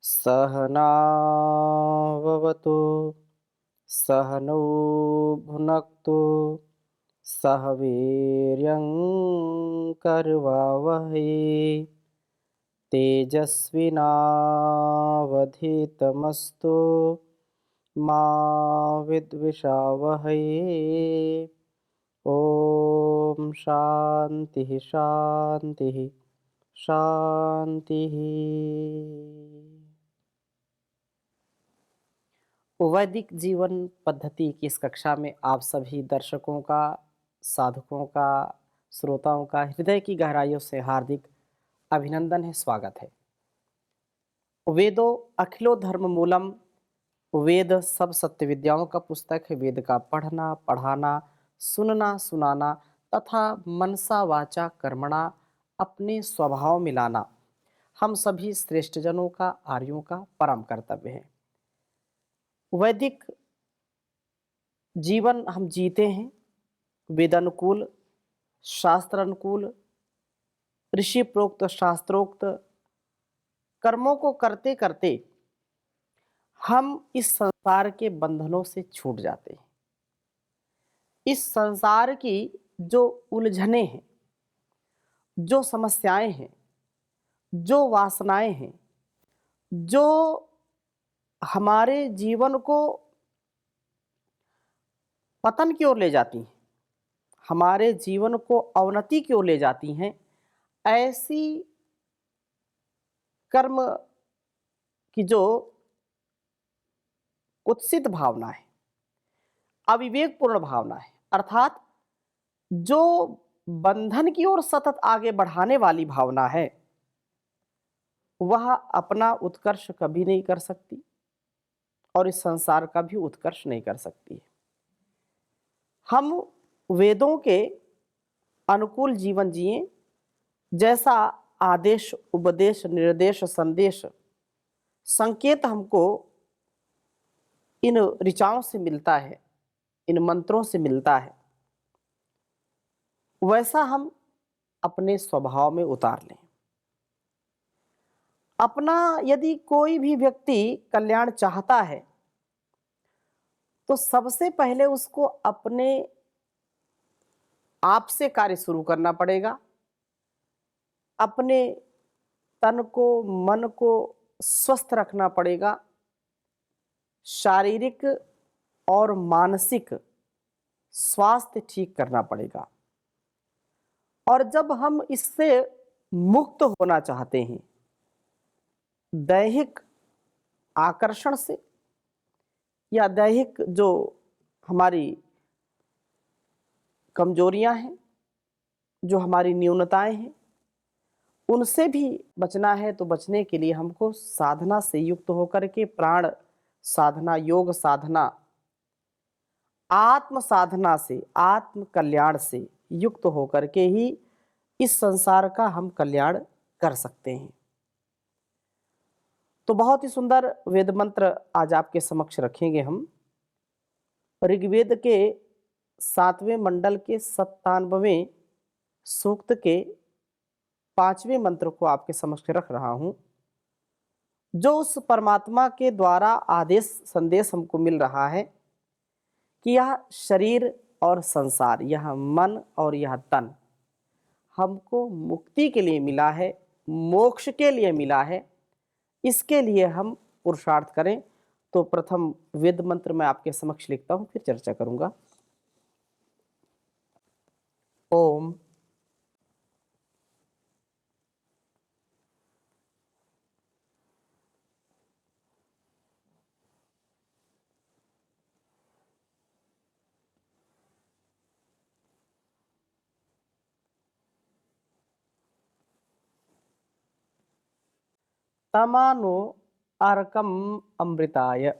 सहनाववतु सहनौ भुनक्तु सह वीर्यं करवावहै तेजस्विनावधीतमस्तु मा विद्विषावहै। ओम शांति शांति शांति। वैदिक जीवन पद्धति की इस कक्षा में आप सभी दर्शकों का, साधकों का, श्रोताओं का हृदय की गहराइयों से हार्दिक अभिनंदन है, स्वागत है। वेदो अखिलो धर्म मूलम, वेद सब सत्य विद्याओं का पुस्तक है। वेद का पढ़ना, पढ़ाना, सुनना, सुनाना तथा मनसा वाचा कर्मणा अपने स्वभाव में लाना हम सभी श्रेष्ठ जनों का, आर्यों का परम कर्तव्य है। वैदिक जीवन हम जीते हैं वेदानुकूल, शास्त्र अनुकूल, ऋषि प्रोक्त, शास्त्रोक्त कर्मों को करते करते हम इस संसार के बंधनों से छूट जाते हैं। इस संसार की जो उलझने हैं, जो समस्याएं हैं, जो वासनाएं हैं, जो हमारे जीवन को पतन की ओर ले जाती हैं, हमारे जीवन को अवनति की ओर ले जाती हैं, ऐसी कर्म की जो कुत्सित भावना है, अविवेकपूर्ण भावना है, अर्थात जो बंधन की ओर सतत आगे बढ़ाने वाली भावना है, वह अपना उत्कर्ष कभी नहीं कर सकती और इस संसार का भी उत्कर्ष नहीं कर सकती है। हम वेदों के अनुकूल जीवन जिए, जैसा आदेश, उपदेश, निर्देश, संदेश, संकेत हमको इन ऋचाओं से मिलता है, इन मंत्रों से मिलता है, वैसा हम अपने स्वभाव में उतार लें। अपना यदि कोई भी व्यक्ति कल्याण चाहता है तो सबसे पहले उसको अपने आप से कार्य शुरू करना पड़ेगा। अपने तन को, मन को स्वस्थ रखना पड़ेगा, शारीरिक और मानसिक स्वास्थ्य ठीक करना पड़ेगा। और जब हम इससे मुक्त होना चाहते हैं, दैहिक आकर्षण से या दैहिक जो हमारी कमजोरियां हैं, जो हमारी न्यूनताएं हैं, उनसे भी बचना है, तो बचने के लिए हमको साधना से युक्त होकर के प्राण साधना, योग साधना, आत्म साधना से, आत्म कल्याण से युक्त होकर के ही इस संसार का हम कल्याण कर सकते हैं। तो बहुत ही सुंदर वेद मंत्र आज आपके समक्ष रखेंगे हम। ऋग्वेद के 7वें मंडल के 97वें सूक्त के 5वें मंत्र को आपके समक्ष रख रहा हूं, जो उस परमात्मा के द्वारा आदेश संदेश हमको मिल रहा है कि यह शरीर और संसार, यह मन और यह तन हमको मुक्ति के लिए मिला है, मोक्ष के लिए मिला है। इसके लिए हम पुरुषार्थ करें। तो प्रथम वेद मंत्र मैं आपके समक्ष लिखता हूं, फिर चर्चा करूंगा। ओम तमानो अर्कम अमृताय।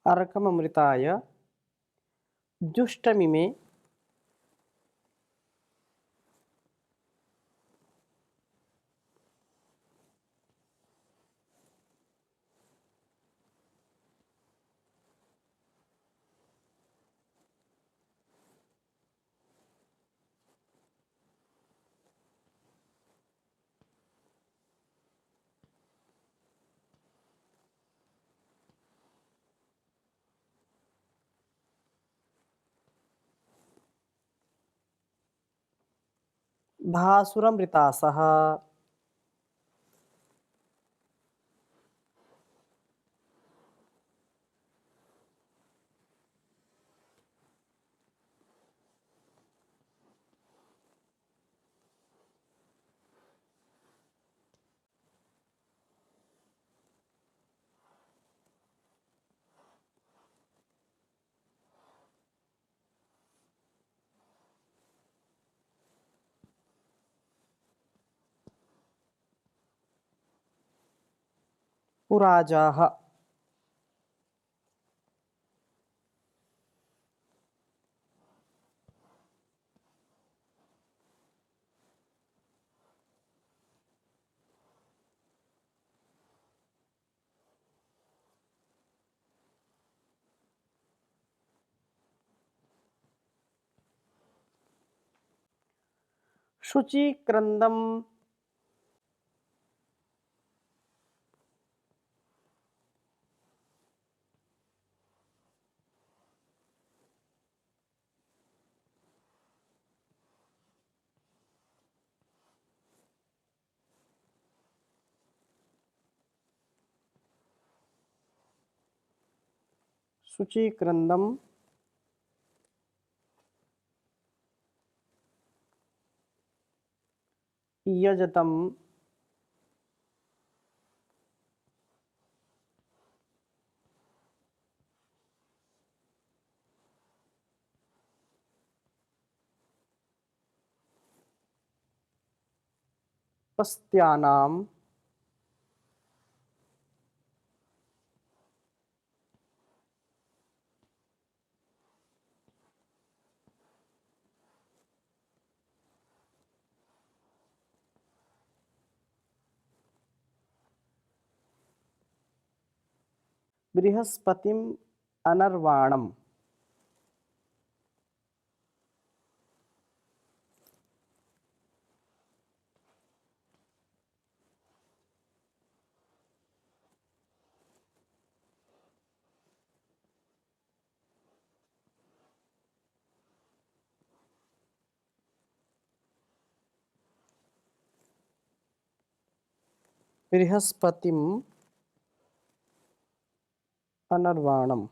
अर्कममृताय जुष्टमिमे भासुरमृतासः पुराजाः शुचिक्रन्दं शुचिक्रन्दं यजतं पस्त्यानां बृहस्पतिम् अनर्वाणम् बृहस्पतिम् अनर्वाणम्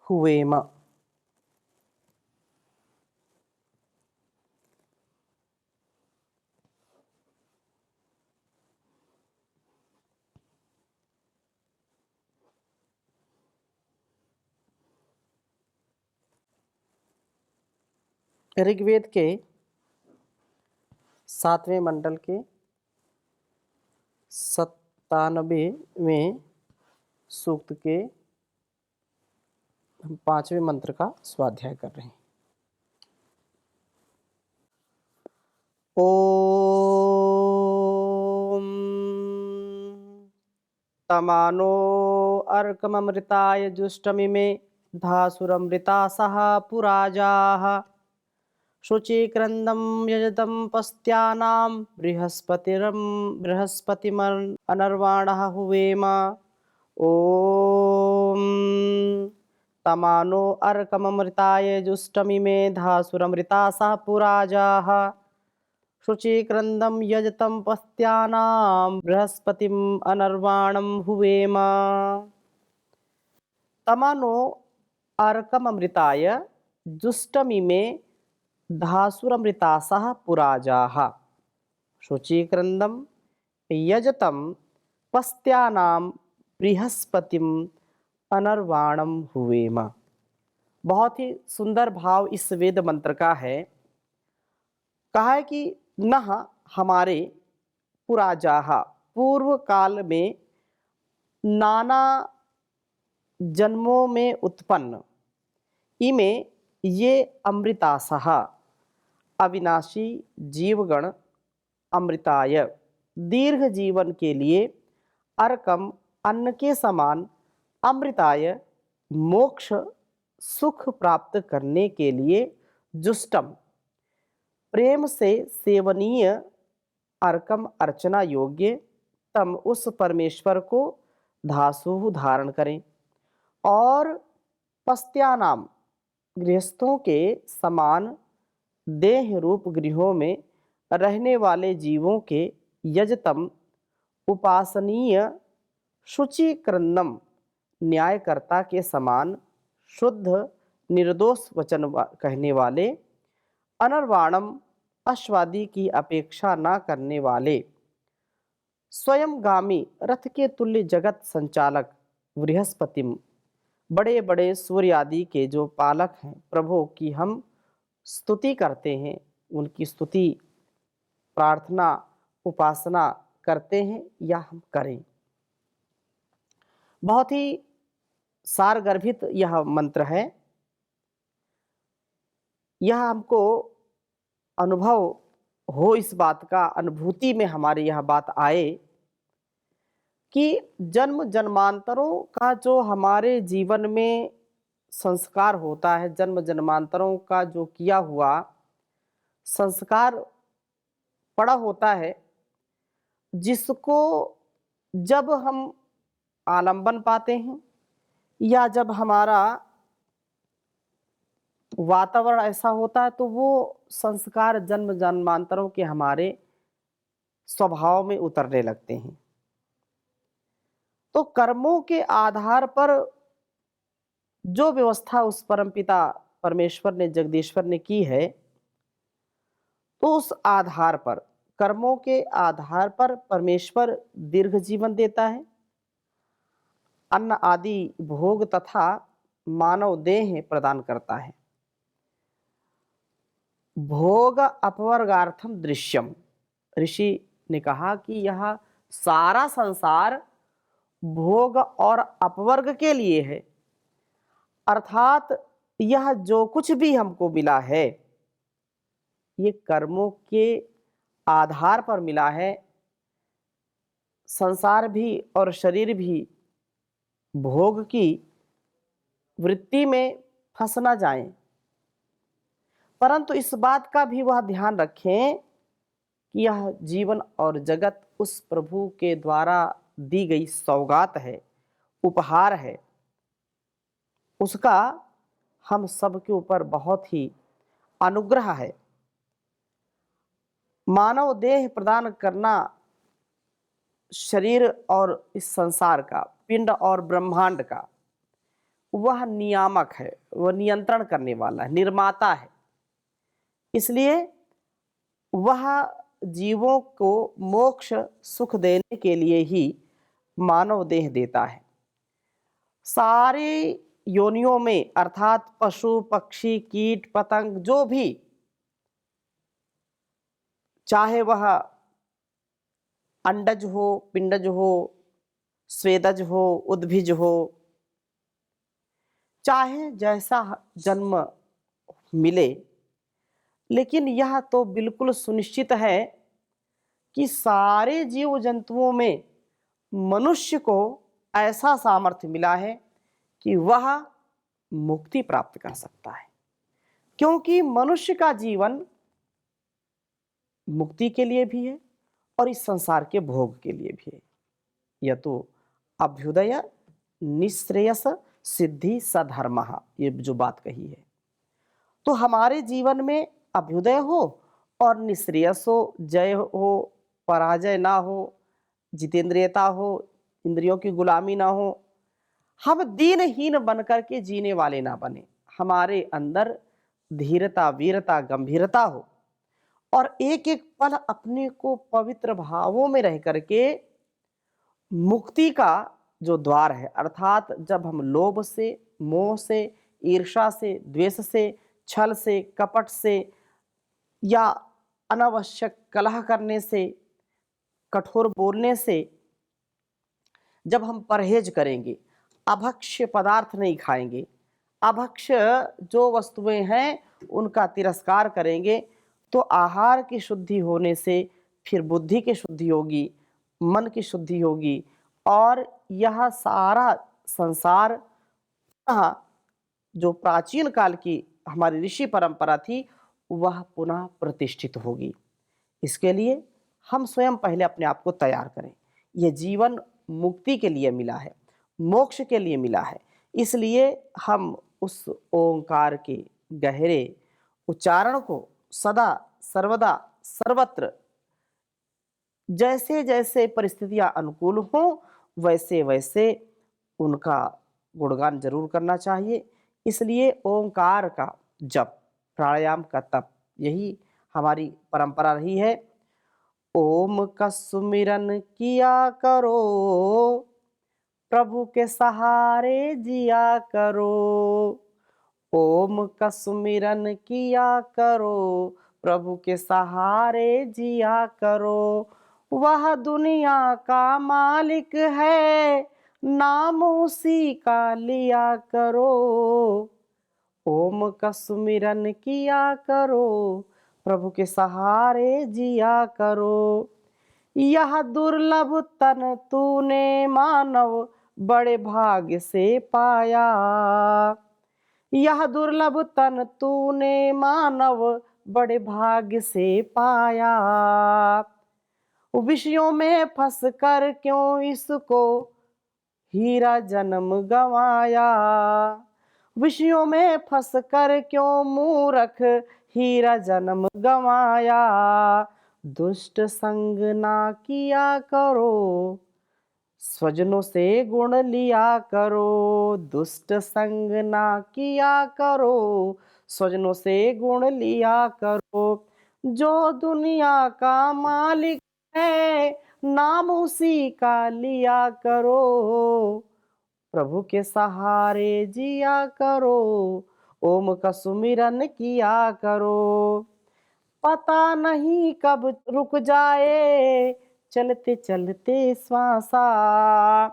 हुवेम। ऋग्वेद के 7वें मंडल के 97वें सूक्त के हम 5वें मंत्र का स्वाध्याय कर रहे हैं। ओम तमानो अर्कममृताय जुष्टमिमे धासुरमृतासः पुराजाः शुचिक्रन्दं यजतं पस्त्यानां बृहस्पतिमनर्वाणः हुवेम। ॐ तमानो अर्कममृताय जुष्टमिमे धासुरमृतासः पुराजाः शुचिक्रन्दं यजतं पस्त्यानां बृहस्पतिम् अनर्वाणं हुवेम। तमानो अर्कममृताय जुष्टमिमे धासुरमृतासः पुराजाः शुचिक्रन्दं यजतं पस्त्यानां बृहस्पतिम् अनर्वाणं हुवेम। बहुत ही सुंदर भाव इस वेद मंत्र का है। कहा है कि नह हमारे पुराजाहा, पूर्व काल में नाना जन्मों में उत्पन्न, इमे ये अमृतासह अविनाशी जीवगण अमृताय, दीर्घ जीवन के लिए अर्कम अन्न के समान अमृताय, मोक्ष सुख प्राप्त करने के लिए जुष्टम, प्रेम से सेवनीय अर्कम अर्चना योग्य तम उस परमेश्वर को धासु धारण करें और पस्त्यानाम गृहस्थों के समान देह रूप गृहों में रहने वाले जीवों के यजतम उपासनीय शुचिक्रंदम न्यायकर्ता के समान शुद्ध निर्दोष वचन कहने वाले अनर्वाणम अश्वादी की अपेक्षा न करने वाले स्वयंगामी रथ के तुल्य जगत संचालक बृहस्पतिम, बड़े बड़े सूर्य आदि के जो पालक हैं प्रभु की हम स्तुति करते हैं, उनकी स्तुति प्रार्थना उपासना करते हैं या हम करें। बहुत ही सारगर्भित यह मंत्र है। यह हमको अनुभव हो इस बात का, अनुभूति में हमारे यह बात आए कि जन्म जन्मांतरों का जो हमारे जीवन में संस्कार होता है, जन्म जन्मांतरों का जो किया हुआ संस्कार पड़ा होता है, जिसको जब हम आलंबन पाते हैं या जब हमारा वातावरण ऐसा होता है तो वो संस्कार जन्म जन्मांतरों के हमारे स्वभाव में उतरने लगते हैं। तो कर्मों के आधार पर जो व्यवस्था उस परमपिता परमेश्वर ने, जगदीश्वर ने की है, तो उस आधार पर, कर्मों के आधार पर परमेश्वर दीर्घ जीवन देता है, अन्न आदि भोग तथा मानव देह प्रदान करता है। भोग अपवर्गार्थम दृश्यम, ऋषि ने कहा कि यह सारा संसार भोग और अपवर्ग के लिए है, अर्थात यह जो कुछ भी हमको मिला है ये कर्मों के आधार पर मिला है। संसार भी और शरीर भी भोग की वृत्ति में फंस ना जाएं, परंतु इस बात का भी वह ध्यान रखें कि यह जीवन और जगत उस प्रभु के द्वारा दी गई सौगात है, उपहार है, उसका हम सबके ऊपर बहुत ही अनुग्रह है। मानव देह प्रदान करना शरीर और इस संसार का, पिंड और ब्रह्मांड का, वह नियामक है, वह नियंत्रण करने वाला है, निर्माता है। इसलिए वह जीवों को मोक्ष सुख देने के लिए ही मानव देह देता है। सारी योनियों में अर्थात पशु पक्षी कीट पतंग जो भी, चाहे वह अंडज हो, पिंडज हो, स्वेदज हो, उद्भिज हो, चाहे जैसा जन्म मिले, लेकिन यह तो बिल्कुल सुनिश्चित है कि सारे जीव जंतुओं में मनुष्य को ऐसा सामर्थ्य मिला है कि वह मुक्ति प्राप्त कर सकता है, क्योंकि मनुष्य का जीवन मुक्ति के लिए भी है और इस संसार के भोग के लिए भी है। यह तो अभ्युदय निश्रेयस सिद्धि सधर्म, ये जो बात कही है, तो हमारे जीवन में अभ्युदय हो और निश्रेयस हो, जय हो, पराजय ना हो, जितेंद्रियता हो, इंद्रियों की गुलामी ना हो, हम दीनहीन बनकर के जीने वाले ना बने, हमारे अंदर धीरता वीरता गंभीरता हो और एक एक पल अपने को पवित्र भावों में रह करके मुक्ति का जो द्वार है, अर्थात जब हम लोभ से, मोह से, ईर्ष्या से, द्वेष से, छल से, कपट से या अनावश्यक कलह करने से, कठोर बोलने से जब हम परहेज करेंगे, अभक्ष्य पदार्थ नहीं खाएंगे, अभक्ष्य जो वस्तुएं हैं उनका तिरस्कार करेंगे, तो आहार की शुद्धि होने से फिर बुद्धि की शुद्धि होगी, मन की शुद्धि होगी और यह सारा संसार जो प्राचीन काल की हमारी ऋषि परंपरा थी वह पुनः प्रतिष्ठित होगी। इसके लिए हम स्वयं पहले अपने आप को तैयार करें। यह जीवन मुक्ति के लिए मिला है, मोक्ष के लिए मिला है, इसलिए हम उस ओंकार के गहरे उच्चारण को सदा सर्वदा सर्वत्र जैसे जैसे परिस्थितियां अनुकूल हों वैसे वैसे उनका गुणगान जरूर करना चाहिए। इसलिए ओंकार का जप, प्राणायाम का तप, यही हमारी परंपरा रही है। ओम का सुमिरन किया करो, प्रभु के सहारे जिया करो। ओम का सुमिरन किया करो, प्रभु के सहारे जिया करो। वह दुनिया का मालिक है, नाम उसी का लिया करो। ओम का सुमिरन किया करो, प्रभु के सहारे जिया करो। यह दुर्लभ तन तूने मानव बड़े भाग्य से पाया। यह दुर्लभ तन तूने मानव बड़े भाग्य से पाया। विषयों में फंस कर क्यों इसको हीरा जन्म गंवाया। विषयों में फंस कर क्यों मूर्ख हीरा जन्म गंवाया। दुष्ट संग ना किया करो, स्वजनों से गुण लिया करो। दुष्ट संग ना किया करो, स्वजनों से गुण लिया करो। जो दुनिया का मालिक है, नाम उसी का लिया करो। प्रभु के सहारे जिया करो, ओम का सुमिरन किया करो। पता नहीं कब रुक जाए चलते चलते श्वासा।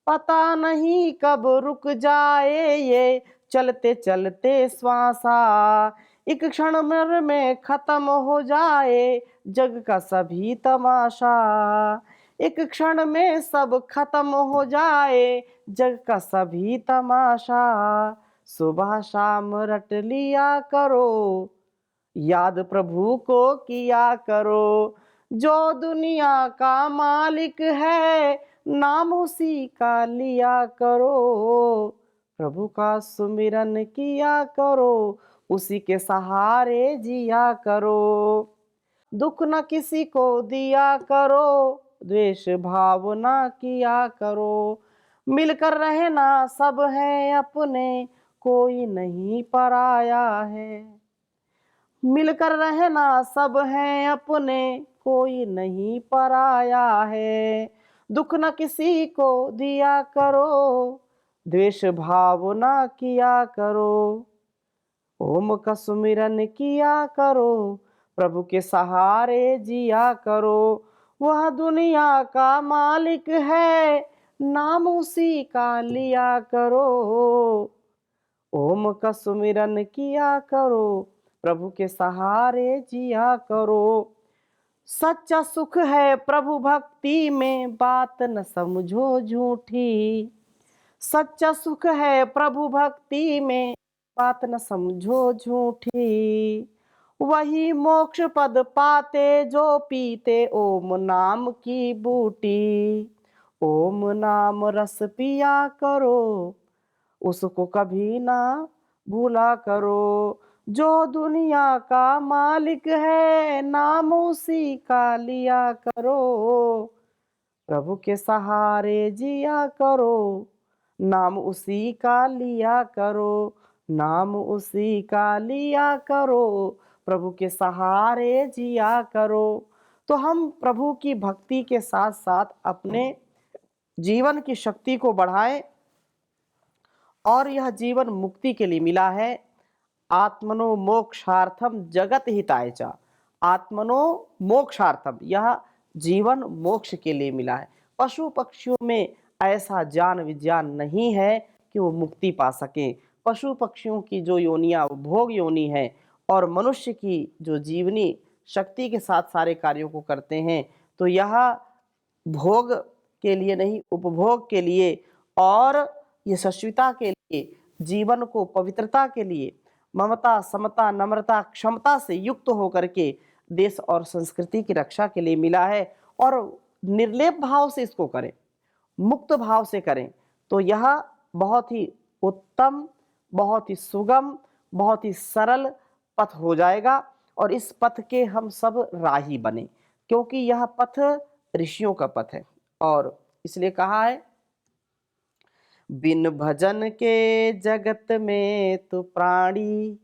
पता नहीं कब रुक जाए ये चलते चलते श्वासा। एक क्षण भर में खत्म हो जाए जग का सभी तमाशा। एक क्षण में सब खत्म हो जाए जग का सभी तमाशा। सुबह शाम रट लिया करो, याद प्रभु को किया करो। जो दुनिया का मालिक है, नाम उसी का लिया करो। प्रभु का सुमिरन किया करो, उसी के सहारे जिया करो। दुख न किसी को दिया करो, द्वेष भाव ना किया करो। मिलकर रहना सब है अपने, कोई नहीं पराया है। मिलकर रहना सब है अपने, कोई नहीं पराया है। दुख न किसी को दिया करो, द्वेष भाव ना किया करो। ओम का सुमिरन किया करो, प्रभु के सहारे जिया करो। वह दुनिया का मालिक है, नाम उसी का लिया करो। ओम का सुमिरन किया करो, प्रभु के सहारे जिया करो। सच्चा सुख है प्रभु भक्ति में, बात न समझो झूठी। सच्चा सुख है प्रभु भक्ति में, बात न समझो झूठी। वही मोक्ष पद पाते जो पीते ओम नाम की बूटी। ओम नाम रस पिया करो, उसको कभी ना भूला करो। जो दुनिया का मालिक है, नाम उसी का लिया करो। प्रभु के सहारे जिया करो, नाम उसी का लिया करो। नाम उसी का लिया करो, प्रभु के सहारे जिया करो। तो हम प्रभु की भक्ति के साथ साथ अपने जीवन की शक्ति को बढ़ाएं और यह जीवन मुक्ति के लिए मिला है। आत्मनो मोक्षार्थम जगत हिताय च। आत्मनो मोक्षार्थम, यह जीवन मोक्ष के लिए मिला है। पशु पक्षियों में ऐसा ज्ञान विज्ञान नहीं है कि वो मुक्ति पा सकें। पशु पक्षियों की जो योनियां वो भोग योनि है, और मनुष्य की जो जीवनी शक्ति के साथ सारे कार्यों को करते हैं, तो यह भोग के लिए नहीं, उपभोग के लिए और यशस्विता के लिए, जीवन को पवित्रता के लिए, ममता समता नम्रता क्षमता से युक्त होकर के देश और संस्कृति की रक्षा के लिए मिला है। और निर्लेप भाव से इसको करें, मुक्त भाव से करें, तो यह बहुत ही उत्तम, बहुत ही सुगम, बहुत ही सरल पथ हो जाएगा। और इस पथ के हम सब राही बने, क्योंकि यह पथ ऋषियों का पथ है। और इसलिए कहा है, बिन भजन के जगत में तो प्राणी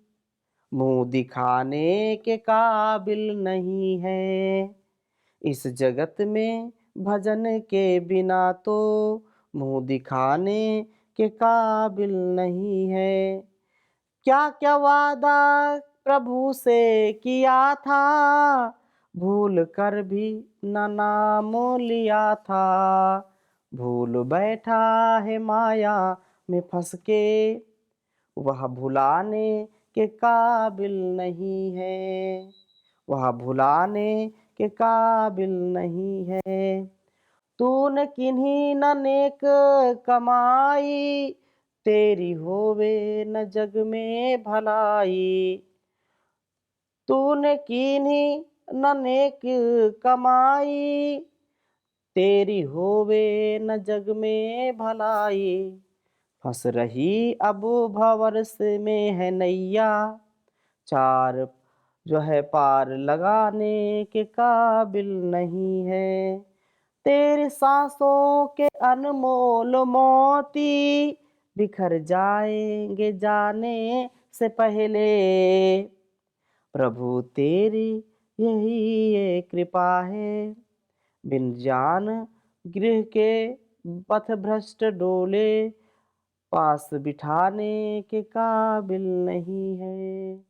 मुंह दिखाने के काबिल नहीं है। इस जगत में भजन के बिना तो मुंह दिखाने के काबिल नहीं है। क्या क्या वादा प्रभु से किया था, भूल कर भी न नाम लिया था। भूल बैठा है माया में फंस के, वह भुलाने के काबिल नहीं है। वह भुलाने के काबिल नहीं है। तूने किन्हीं न नेक कमाई, तेरी होवे न जग में भलाई। तूने किन्हीं न नेक कमाई, तेरी होवे न जग में भलाई। फंस रही अब भंवर से में है नैया, चार जो है पार लगाने के काबिल नहीं है। तेरी सांसों के अनमोल मोती बिखर जाएंगे जाने से पहले। प्रभु तेरी यही ये कृपा है, बिन जान गृह के पथ भ्रष्ट डोले, पास बिठाने के काबिल नहीं है।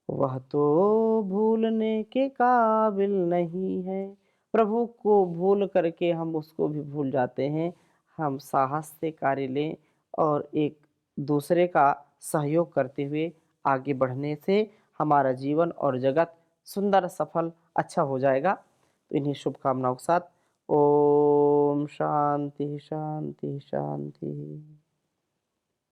वह तो भूलने के काबिल नहीं है। प्रभु को भूल करके हम उसको भी भूल जाते हैं। हम साहस से कार्य लें और एक दूसरे का सहयोग करते हुए आगे बढ़ने से हमारा जीवन और जगत सुंदर सफल अच्छा हो जाएगा। तो इन्हीं शुभकामनाओं के साथ ओम शांति शांति शांति।